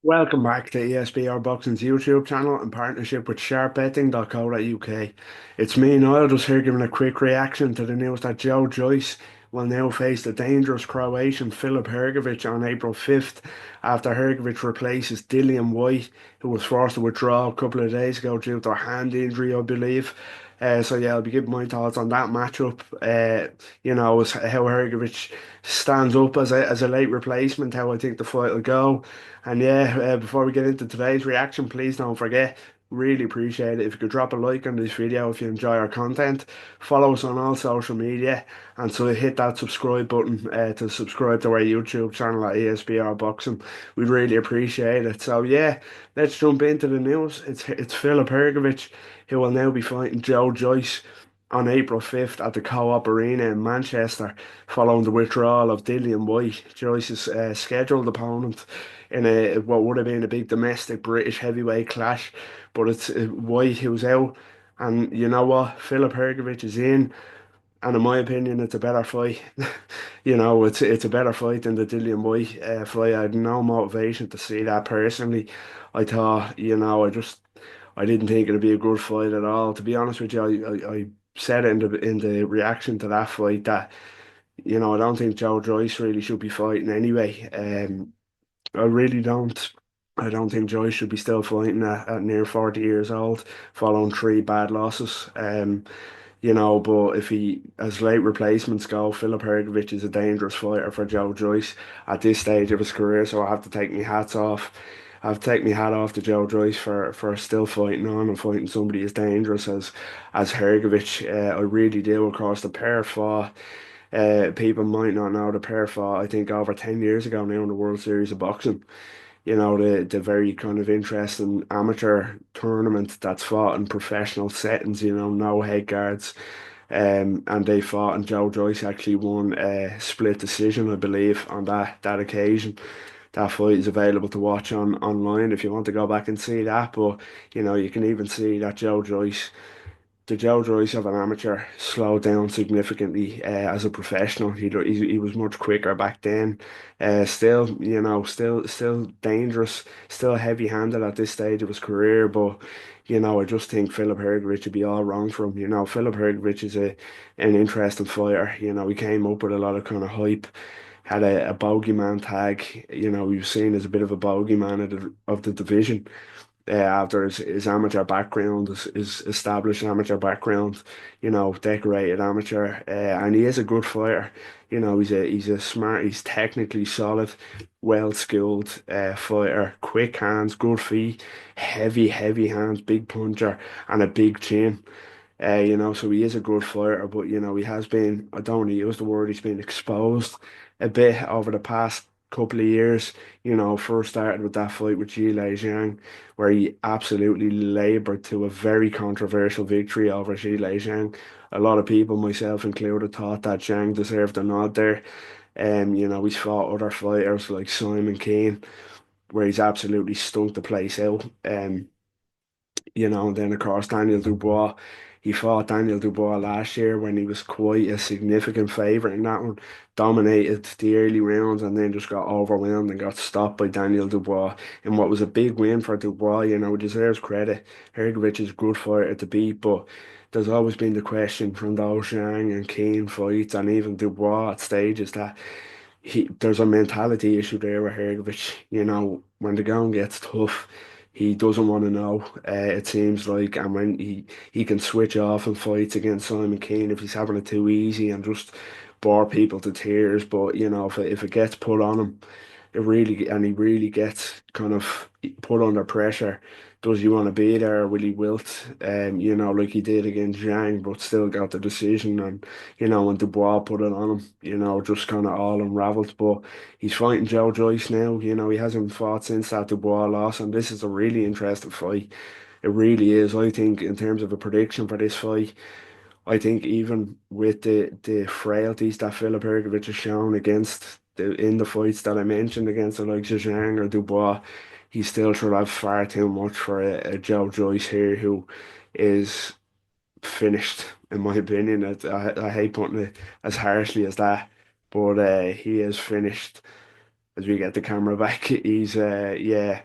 Welcome back to ESBR Boxing's YouTube channel in partnership with sharpbetting.co.uk. It's me, Niall, just here giving a quick reaction to the news that Joyce will now face the dangerous Croatian Filip Hrgovic on April 5th after Hrgovic replaces Dillian White, who was forced to withdraw a couple of days ago due to a hand injury, I believe. So yeah, I'll be giving my thoughts on that matchup. How Hrgovic stands up as a late replacement, how I think the fight will go. And yeah, before we get into today's reaction, please don't forget, really appreciate it if you could drop a like on this video if you enjoy our content. Follow us on all social media and so hit that subscribe button to subscribe to our YouTube channel at ESBR Boxing. We'd really appreciate it. So yeah, let's jump into the news. It's Filip Hrgovic who will now be fighting Joyce on April 5th at the Co-op Arena in Manchester following the withdrawal of Dillian White, Joyce's scheduled opponent in a what would have been a big domestic British heavyweight clash. But it's White who's out, and you know what? Filip Hrgovic is in, and in my opinion, it's a better fight. It's a better fight than the Dillian White fight. I had no motivation to see that personally. I thought, I didn't think it'd be a good fight at all. To be honest with you, I said it in the reaction to that fight that I don't think Joyce really should be fighting anyway. I really don't. I don't think Joyce should be still fighting at near 40 years old, following three bad losses. But if he, as late replacements go, Filip Hrgovic is a dangerous fighter for Joyce at this stage of his career. So I have to take my hats off. I have to take my hat off to Joyce for still fighting on and fighting somebody as dangerous as Hrgovic. I really do. Across the pair fought. People might not know the pair fought, I think, over 10 years ago now in the World Series of Boxing. The very kind of interesting amateur tournament that's fought in professional settings, no head guards. And they fought, and Joyce actually won a split decision, I believe, on that occasion. That fight is available to watch online if you want to go back and see that. But you can even see that the Joyce of an amateur slowed down significantly as a professional. He was much quicker back then. Still, still dangerous, still heavy-handed at this stage of his career. But I just think Filip Hrgovic would be all wrong for him. Filip Hrgovic is an interesting fighter. He came up with a lot of kind of hype. Had a bogeyman tag. He was seen as a bit of a bogeyman of the division after his amateur background, his established amateur background, decorated amateur, and he is a good fighter. He's a smart, he's technically solid, well skilled fighter, quick hands, good feet, heavy hands, big puncher, and a big chin. So he is a good fighter, but he has been, I don't want to use the word, he's been exposed a bit over the past couple of years. First started with that fight with Ji Zhang, where he absolutely labored to a very controversial victory over Ji Zhang. A lot of people, myself included, thought that Zhang deserved a nod there. He's fought other fighters like Simon Keane, where he's absolutely stunk the place out. And then of course Daniel Dubois. He fought Daniel Dubois last year when he was quite a significant favourite in that one. Dominated the early rounds and then just got overwhelmed and got stopped by Daniel Dubois in what was a big win for Dubois. Deserves credit. Hrgovic is a good fighter to beat, but there's always been the question from those Zhang and Keane fights and even Dubois at stages that there's a mentality issue there with Hrgovic. When the going gets tough, he doesn't want to know. It seems like, and when he can switch off and fights against Simon Keane if he's having it too easy and just bore people to tears. But if it gets put on him, he really gets kind of put under pressure. Does he want to be there or will he wilt? Like he did against Zhang, but still got the decision. And when Dubois put it on him, just kind of all unravelled. But he's fighting Joyce now. He hasn't fought since that Dubois loss, and this is a really interesting fight. It really is. I think in terms of a prediction for this fight, I think even with the frailties that Filip Hrgovic has shown in the fights that I mentioned against the likes of Zhang or Dubois, he still should have far too much for a Joyce here who is finished, in my opinion. I hate putting it as harshly as that, but he is finished. as we get the camera back. He's yeah,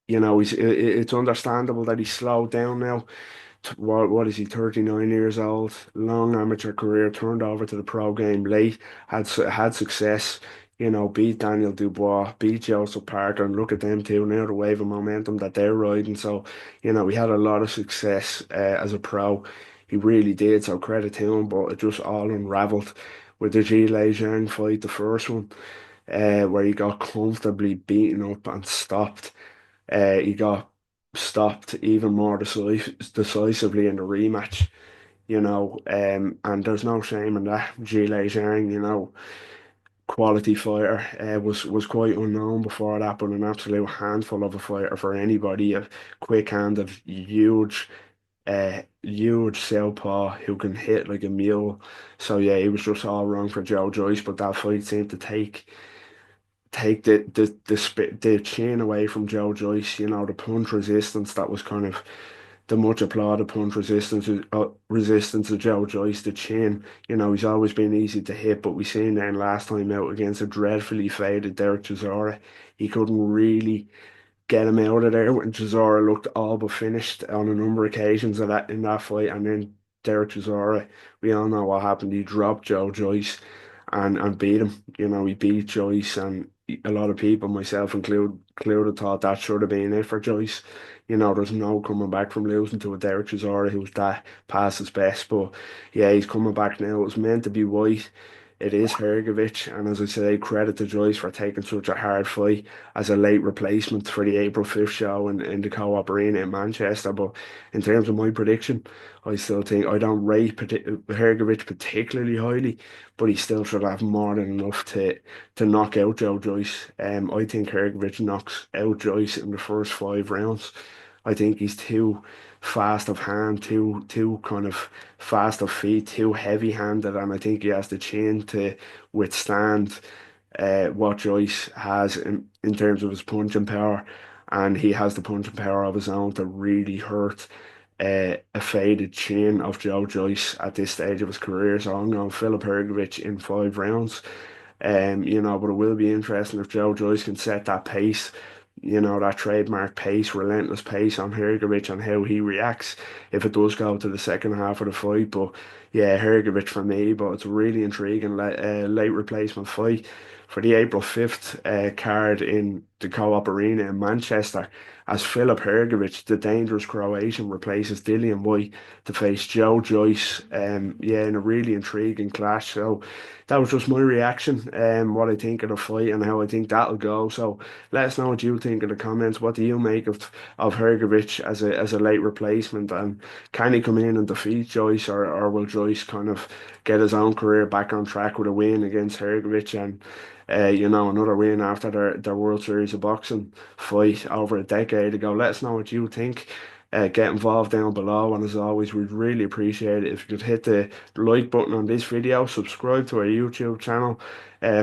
it's understandable that he's slowed down now. What is he, 39 years old, long amateur career, turned over to the pro game late, had success, beat Daniel Dubois, beat Joseph Parker, and look at them two now, the wave of momentum that they're riding. So, he had a lot of success as a pro. He really did, so credit to him, but it just all unraveled with the Ji Zhang fight, the first one, where he got comfortably beaten up and stopped. He got stopped even more decisively in the rematch, and there's no shame in that. Zhilei Zhang, quality fighter, was quite unknown before that, but an absolute handful of a fighter for anybody. A quick-handed, huge southpaw who can hit like a mule. So yeah, he was just all wrong for Joe Joyce, but that fight seemed to take the chain away from Joe Joyce. The punch resistance that was kind of the much applauded punch resistance of Joe Joyce. The chin, he's always been easy to hit, but we seen then last time out against a dreadfully faded Derek Chisora, he couldn't really get him out of there when Chisora looked all but finished on a number of occasions in that fight, and then Derek Chisora, we all know what happened. He dropped Joe Joyce and beat him. He beat Joyce, and a lot of people, myself included, thought that should have been it for Joyce. There's no coming back from losing to a Derek Chisora who's that past his best. But yeah, he's coming back now. It was meant to be White. It is Hrgovic, and as I say, credit to Joyce for taking such a hard fight as a late replacement for the April 5th show in the Co-op Arena in Manchester. But in terms of my prediction, I still think I don't rate Hrgovic particularly highly, but he still should have more than enough to knock out Joe Joyce. I think Hrgovic knocks out Joyce in the first 5 rounds. I think he's too fast of hand, too kind of fast of feet, too heavy-handed, and I think he has the chin to withstand what Joyce has in terms of his punching power, and he has the punching power of his own to really hurt a faded chin of Joe Joyce at this stage of his career. So I'm going Filip Hrgovic in 5 rounds. But it will be interesting if Joe Joyce can set that pace, that trademark pace, relentless pace on Hrgovic and how he reacts if it does go to the second half of the fight. But yeah, Hrgovic for me, but it's a really intriguing late replacement fight for the April 5th card in the Co-op Arena in Manchester as Filip Hrgovic, the dangerous Croatian, replaces Dillian White to face Joe Joyce. Yeah, in a really intriguing clash. So that was just my reaction, what I think of the fight and how I think that'll go. So let us know what you think in the comments. What do you make of Hrgovic as a late replacement, and can he come in and defeat Joyce, or will Joyce kind of get his own career back on track with a win against Hrgovic and another win after their World Series of Boxing fight over a decade ago? Let us know what you think. Get involved down below, and as always, we'd really appreciate it if you could hit the like button on this video, subscribe to our YouTube channel,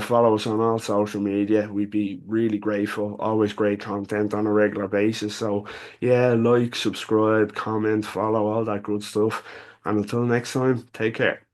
follow us on all social media. We'd be really grateful. Always great content on a regular basis. So yeah, like, subscribe, comment, follow, all that good stuff. And until next time, take care.